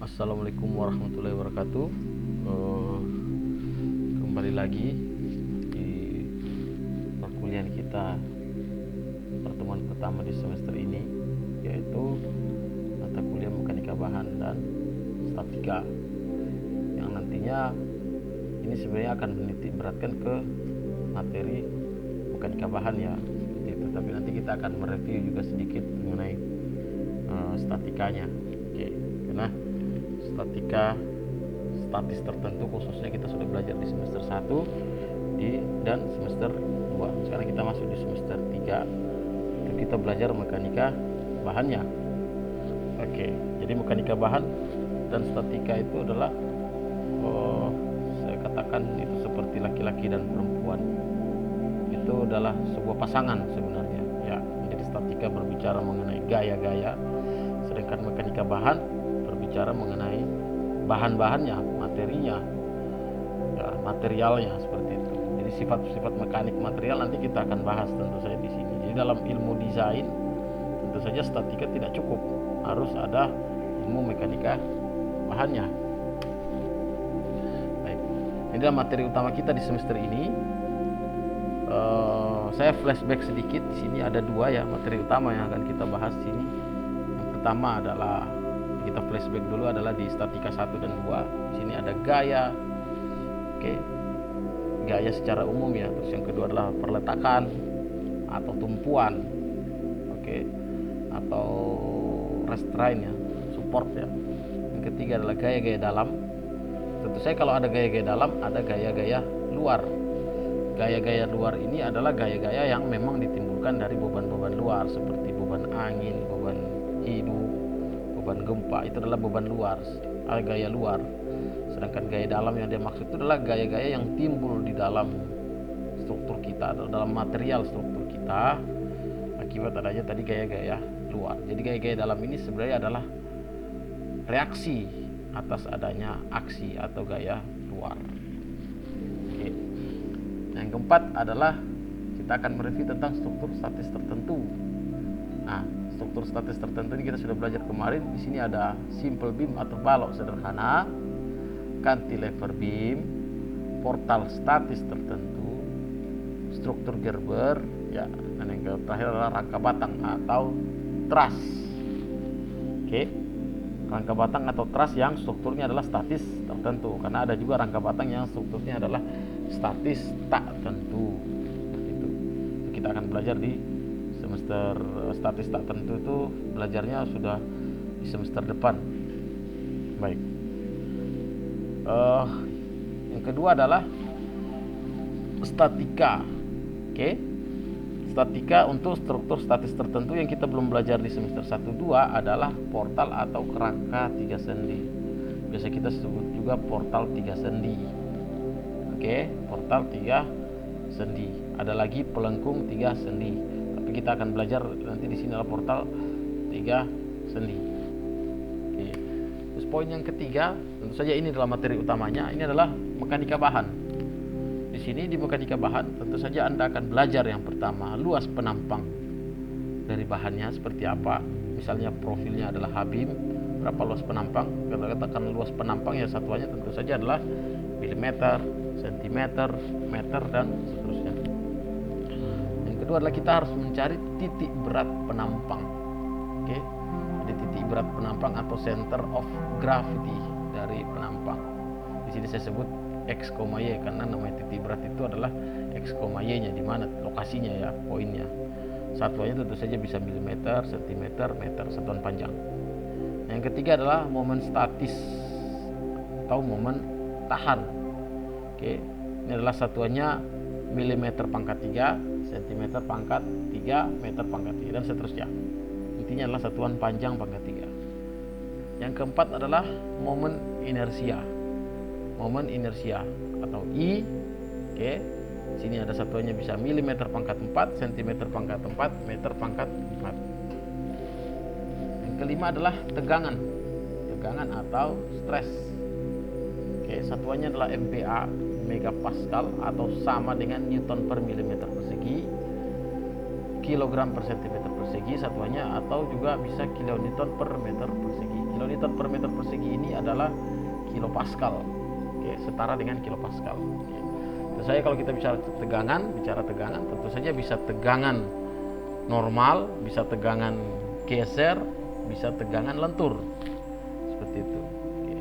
Assalamualaikum warahmatullahi wabarakatuh. Kembali lagi di perkuliahan kita, pertemuan pertama di semester ini, yaitu mata kuliah mekanika bahan dan statika, yang nantinya ini sebenarnya akan menitik beratkan ke materi mekanika bahan ya, seperti itu. Tapi nanti kita akan mereview juga sedikit mengenai statikanya. Oke, karena statis tertentu khususnya kita sudah belajar di semester 1 dan semester 2. Sekarang kita masuk di semester 3. Itu kita belajar mekanika bahannya. Oke, jadi mekanika bahan dan statika itu adalah saya katakan itu seperti laki-laki dan perempuan. Itu adalah sebuah pasangan sebenarnya ya. Jadi statika berbicara mengenai gaya-gaya, sedangkan mekanika bahan berbicara mengenai bahan-bahannya, materinya ya, materialnya, seperti itu. Jadi sifat-sifat mekanik material nanti kita akan bahas tentu saja di sini. Jadi dalam ilmu desain tentu saja statika tidak cukup, harus ada ilmu mekanika bahannya. Baik, ini adalah materi utama kita di semester ini. Saya flashback sedikit. Di sini ada dua ya materi utama yang akan kita bahas di sini. Yang pertama adalah kita flashback dulu adalah di statika 1 dan 2. Di sini ada gaya. Oke. Gaya secara umum ya. Terus yang kedua adalah perletakan atau tumpuan. Oke. Atau restraint ya, support ya. Yang ketiga adalah gaya-gaya dalam. Tentu saja kalau ada gaya-gaya dalam, ada gaya-gaya luar. Gaya-gaya luar ini adalah gaya-gaya yang memang ditimbulkan dari beban-beban luar, seperti beban angin, beban hidup, beban gempa. Itu adalah beban luar, gaya luar. Sedangkan gaya dalam yang dia maksud itu adalah gaya-gaya yang timbul di dalam struktur kita, atau dalam material struktur kita, akibat adanya tadi gaya-gaya luar. Jadi gaya-gaya dalam ini sebenarnya adalah reaksi atas adanya aksi atau gaya luar. Oke. Yang keempat adalah kita akan mereview tentang struktur statis tertentu. Nah, struktur statis tertentu ini kita sudah belajar kemarin. Di sini ada simple beam atau balok sederhana, cantilever beam, portal statis tertentu, struktur Gerber, ya, dan yang terakhir adalah rangka batang atau truss. Oke, rangka batang atau truss yang strukturnya adalah statis tertentu, karena ada juga rangka batang yang strukturnya adalah statis tak tentu. Seperti itu. Kita akan belajar di semester statis tak tentu, itu belajarnya sudah di semester depan. Baik. Yang kedua adalah statika. Oke. Statika untuk struktur statis tertentu yang kita belum belajar di semester 1-2 adalah portal atau kerangka 3 sendi. Biasa kita sebut juga portal 3 sendi. Oke, portal 3 sendi. Ada lagi pelengkung 3 sendi. Tapi kita akan belajar nanti di sini adalah portal 3 sendi. Oke. Terus poin yang ketiga, tentu saja ini adalah materi utamanya. Ini adalah mekanika bahan. Di sini di mekanika bahan tentu saja Anda akan belajar yang pertama luas penampang dari bahannya seperti apa. Misalnya profilnya adalah H-beam, berapa luas penampang. Kalau katakan luas penampang ya satuannya tentu saja adalah milimeter, sentimeter, meter, dan seterusnya. Yang kedua adalah kita harus mencari titik berat penampang. Oke, jadi titik berat penampang atau center of gravity dari penampang. Di sini saya sebut X, Y karena namanya titik berat itu adalah X, Y-nya, di mana lokasinya ya, poinnya. Satuannya tentu saja bisa milimeter, sentimeter, meter, satuan panjang. Yang ketiga adalah momen statis atau momen tahan. Oke, ini adalah satuannya milimeter pangkat 3, sentimeter pangkat 3, meter pangkat 3, dan seterusnya. Intinya adalah satuan panjang pangkat 3. Yang keempat adalah momen inersia. Momen inersia atau I. Oke, sini ada satuannya bisa milimeter pangkat 4, sentimeter pangkat 4, meter pangkat 4. Yang kelima adalah tegangan. Tegangan atau stres. Oke, satuannya adalah MPa, megapascal, atau sama dengan Newton per milimeter persegi, kilogram per sentimeter persegi satuannya, atau juga bisa kilonewton per meter persegi. Kilonewton per meter persegi ini adalah kilopascal. Oke, setara dengan kilopascal. Oke. Tentu saja kalau kita bicara tegangan, tentu saja bisa tegangan normal, bisa tegangan geser, bisa tegangan lentur. Seperti itu. Oke.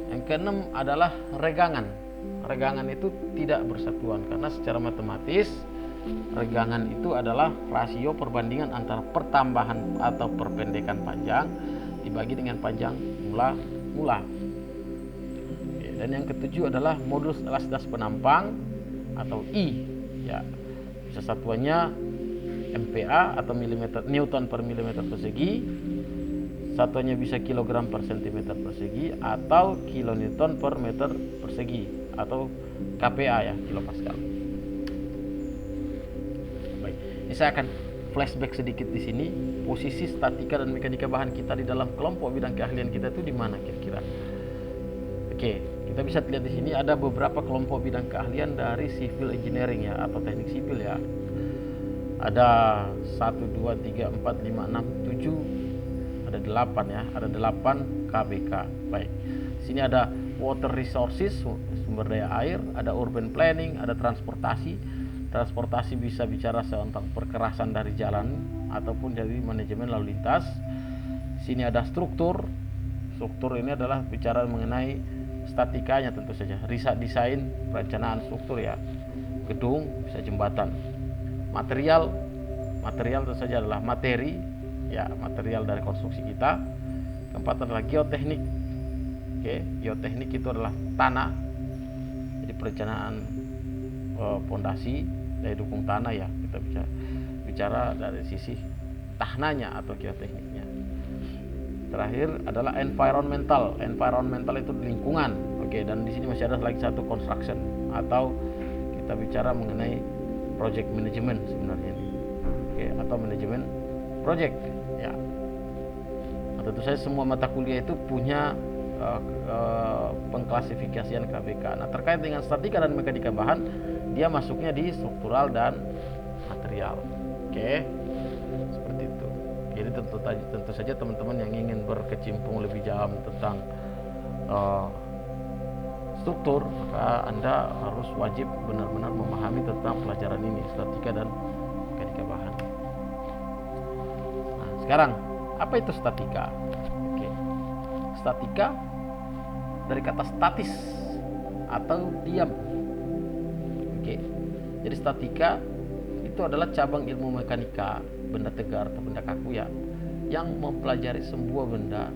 Yang keenam adalah regangan. Regangan itu tidak bersatuan karena secara matematis regangan itu adalah rasio perbandingan antara pertambahan atau perpendekan panjang dibagi dengan panjang mula. Dan yang ketujuh adalah modulus elastisitas penampang atau I. Ya, bisa satuannya MPa atau Newton per milimeter persegi. Satuannya bisa kilogram per sentimeter persegi atau kilonewton per meter persegi atau KPa ya, kilopascal. Ini saya akan flashback sedikit di sini. Posisi statika dan mekanika bahan kita di dalam kelompok bidang keahlian kita itu di mana kira-kira? Oke, kita bisa lihat di sini ada beberapa kelompok bidang keahlian dari civil engineering ya atau teknik sipil ya. Ada 1 2 3 4 5 6 7 ada 8 ya, ada 8 KBK. Baik. Di sini ada water resources, sumber daya air, ada urban planning, ada transportasi. Transportasi bisa bicara tentang perkerasan dari jalan ataupun dari manajemen lalu lintas. Sini ada struktur. Struktur ini adalah bicara mengenai statikanya tentu saja. Riset desain, perencanaan struktur ya. Gedung, bisa jembatan. Material tentu saja adalah materi ya, material dari konstruksi kita. Keempat adalah geoteknik. Oke, geoteknik itu adalah tanah. Jadi perencanaan pondasi dari dukung tanah ya, kita bicara dari sisi tahnanya atau geotekniknya. Terakhir adalah environmental itu lingkungan. Oke, dan di sini masih ada lagi satu construction atau kita bicara mengenai project management sebenarnya ini. Oke, atau manajemen project ya. Nah, tentu saja semua mata kuliah itu punya pengklasifikasian KBK. Nah, terkait dengan statika dan mekanika bahan, dia masuknya di struktural dan material. Oke, seperti itu. Jadi tentu saja teman-teman yang ingin berkecimpung lebih jauh tentang struktur, maka Anda harus wajib benar-benar memahami tentang pelajaran ini, statika dan mekanika bahan. Nah, sekarang apa itu statika? Oke. Statika dari kata statis atau diam. Oke. Jadi statika itu adalah cabang ilmu mekanika, benda tegar atau benda kaku ya, yang mempelajari semua benda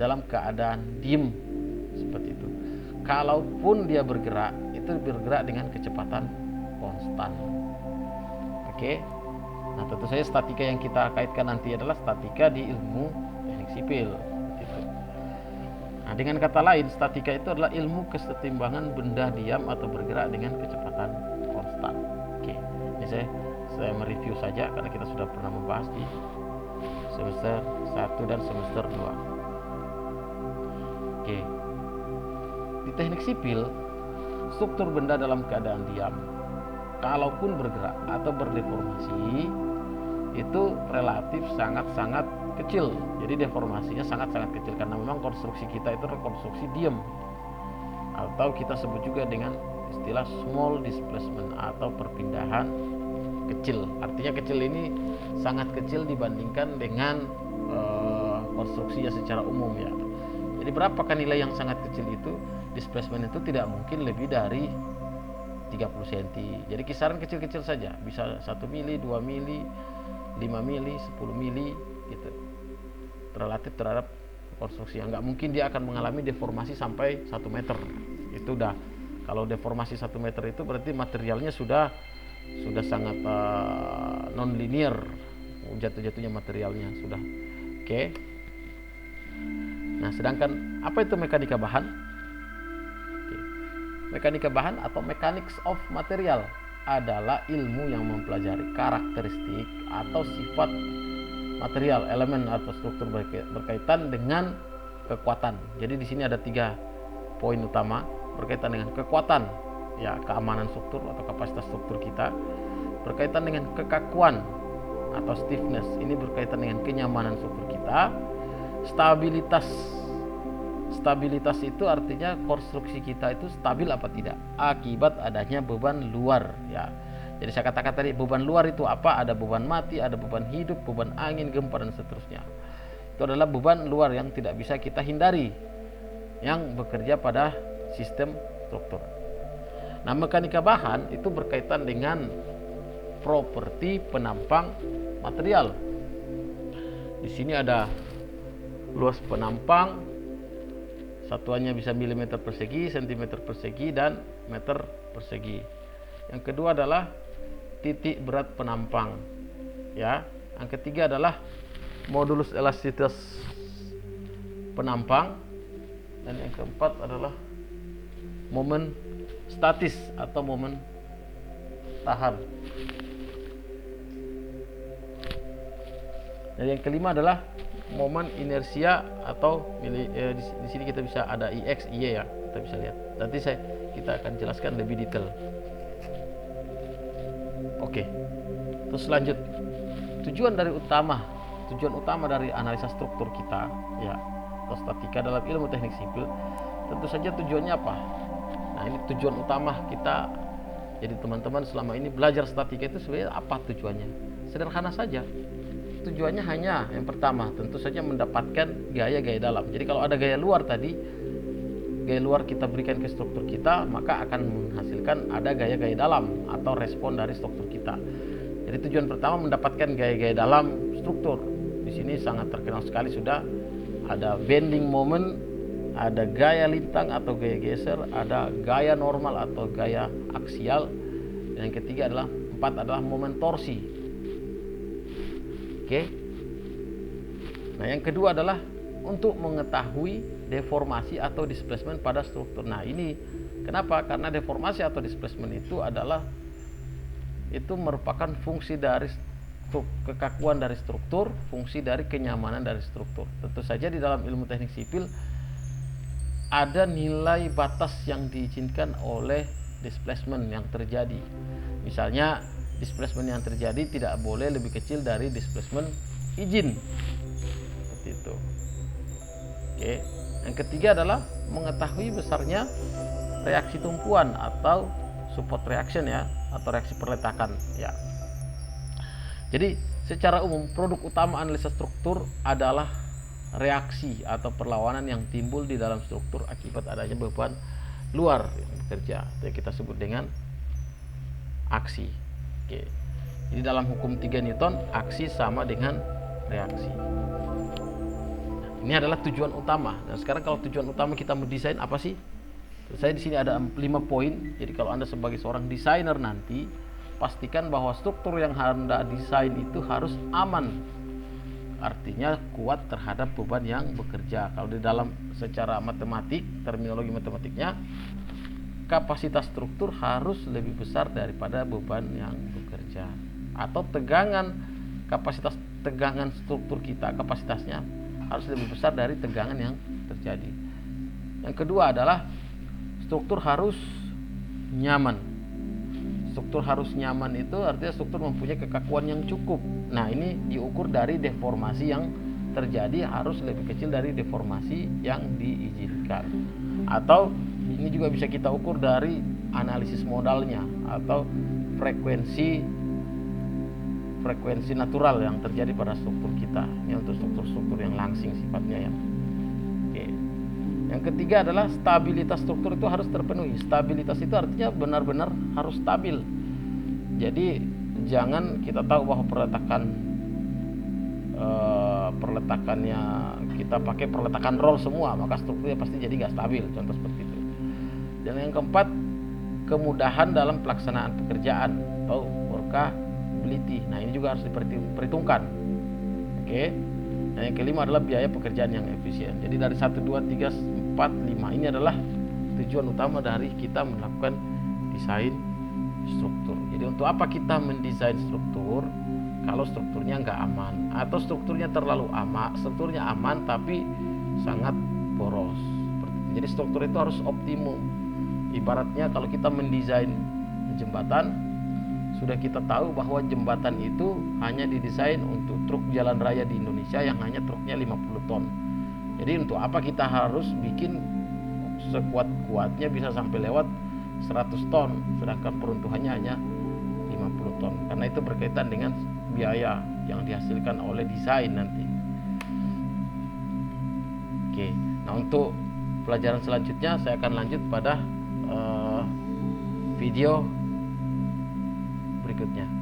dalam keadaan diem seperti itu. Kalaupun dia bergerak, itu bergerak dengan kecepatan konstan. Oke. Nah, tentu saja statika yang kita kaitkan nanti adalah statika di ilmu teknik sipil. Gitu. Nah, dengan kata lain, statika itu adalah ilmu kesetimbangan benda diam atau bergerak dengan kecepatan konstan. Oke. Ini saya mereview saja karena kita sudah pernah membahas di semester 1 dan semester 2. Oke. Di teknik sipil, struktur benda dalam keadaan diam, kalaupun bergerak atau berdeformasi, itu relatif sangat-sangat kecil. Jadi deformasinya sangat-sangat kecil karena memang konstruksi kita itu konstruksi diam, atau kita sebut juga dengan istilah small displacement atau perpindahan kecil. Artinya kecil ini sangat kecil dibandingkan dengan konstruksinya secara umum ya. Jadi berapakah nilai yang sangat kecil itu? Displacement itu tidak mungkin lebih dari 30 cm. Jadi kisaran kecil-kecil saja, bisa 1 mili, 2 mili, 5 mili, 10 mili gitu. Relatif terhadap konstruksi. Nggak mungkin dia akan mengalami deformasi sampai 1 meter. Itu udah, kalau deformasi 1 meter itu berarti materialnya sudah sangat non-linear, jatuh-jatuhnya materialnya sudah. Oke. Nah, sedangkan apa itu mekanika bahan? Oke. Mekanika bahan atau mechanics of material adalah ilmu yang mempelajari karakteristik atau sifat material, elemen atau struktur berkaitan dengan kekuatan. Jadi di sini ada 3 poin utama berkaitan dengan kekuatan, ya, keamanan struktur atau kapasitas struktur kita, berkaitan dengan kekakuan, atau stiffness. Ini berkaitan dengan kenyamanan struktur kita. Stabilitas itu artinya konstruksi kita itu stabil apa tidak akibat adanya beban luar ya. Jadi saya katakan tadi beban luar itu apa? Ada beban mati, ada beban hidup, beban angin, gempa dan seterusnya. Itu adalah beban luar yang tidak bisa kita hindari, yang bekerja pada sistem struktur. Nah, mekanika bahan itu berkaitan dengan properti penampang material. Di sini ada luas penampang, satuannya bisa milimeter persegi, sentimeter persegi, dan meter persegi. Yang kedua adalah titik berat penampang. Ya, yang ketiga adalah modulus elastisitas penampang, dan yang keempat adalah momen statis atau momen tahan. Dan yang kelima adalah momen inersia atau di sini kita bisa ada IX, IY ya, kita bisa lihat. Nanti kita akan jelaskan lebih detail. Oke. Terus lanjut. Tujuan utama dari analisa struktur kita ya, atau statika dalam ilmu teknik sipil, tentu saja tujuannya apa? Nah, ini tujuan utama kita. Jadi teman-teman selama ini belajar statika itu sebenarnya apa tujuannya? Sederhana saja. Tujuannya hanya yang pertama tentu saja mendapatkan gaya-gaya dalam. Jadi kalau ada gaya luar tadi, gaya luar kita berikan ke struktur kita, maka akan menghasilkan ada gaya-gaya dalam atau respon dari struktur kita. Jadi tujuan pertama mendapatkan gaya-gaya dalam struktur. Di sini sangat terkenal sekali sudah ada bending moment, ada gaya lintang atau gaya geser, ada gaya normal atau gaya aksial. Dan yang ketiga adalah adalah momen torsi. Oke. Nah, yang kedua adalah untuk mengetahui deformasi atau displacement pada struktur. Nah, ini kenapa? Karena deformasi atau displacement itu merupakan fungsi dari kekakuan dari struktur, fungsi dari kenyamanan dari struktur. Tentu saja di dalam ilmu teknik sipil ada nilai batas yang diizinkan oleh displacement yang terjadi. Misalnya displacement yang terjadi tidak boleh lebih kecil dari displacement izin. Seperti itu. Oke. Yang ketiga adalah mengetahui besarnya reaksi tumpuan atau support reaction ya, atau reaksi perletakan ya. Jadi secara umum produk utama analisa struktur adalah reaksi atau perlawanan yang timbul di dalam struktur akibat adanya beban luar yang bekerja, yang kita sebut dengan aksi. Oke. Jadi dalam hukum 3 Newton, aksi sama dengan reaksi. Ini adalah tujuan utama. Dan sekarang kalau tujuan utama kita mendesain apa sih? Saya di sini ada 5 poin. Jadi kalau Anda sebagai seorang desainer nanti, pastikan bahwa struktur yang Anda desain itu harus aman. Artinya kuat terhadap beban yang bekerja. Kalau di dalam secara matematik, terminologi matematiknya, kapasitas struktur harus lebih besar daripada beban yang bekerja, atau kapasitas tegangan struktur kita, kapasitasnya harus lebih besar dari tegangan yang terjadi. Yang kedua adalah struktur harus nyaman. Struktur harus nyaman itu artinya struktur mempunyai kekakuan yang cukup. Nah, ini diukur dari deformasi yang terjadi harus lebih kecil dari deformasi yang diizinkan. Atau ini juga bisa kita ukur dari analisis modalnya atau frekuensi natural yang terjadi pada struktur kita. Ini untuk struktur-struktur yang langsing sifatnya ya. Oke. Yang ketiga adalah stabilitas struktur itu harus terpenuhi. Stabilitas itu artinya benar-benar harus stabil. Jadi jangan kita tahu bahwa perletakannya kita pakai perletakan roll semua, maka strukturnya pasti jadi nggak stabil. Contoh seperti itu. Dan yang keempat, kemudahan dalam pelaksanaan pekerjaan atau workability. Nah, ini juga harus diperhitungkan. Oke. Dan yang kelima adalah biaya pekerjaan yang efisien. Jadi dari 1, 2, 3, 4, 5 ini adalah tujuan utama dari kita melakukan desain struktur. Jadi untuk apa kita mendesain struktur? Kalau strukturnya nggak aman atau strukturnya terlalu strukturnya aman tapi sangat boros. Jadi struktur itu harus optimum. Ibaratnya kalau kita mendesain jembatan sudah kita tahu bahwa jembatan itu hanya didesain untuk truk jalan raya di Indonesia yang hanya truknya 50 ton. Jadi untuk apa kita harus bikin sekuat-kuatnya bisa sampai lewat 100 ton sedangkan peruntukannya hanya 50 ton, karena itu berkaitan dengan biaya yang dihasilkan oleh desain nanti. Oke, nah untuk pelajaran selanjutnya saya akan lanjut pada video berikutnya.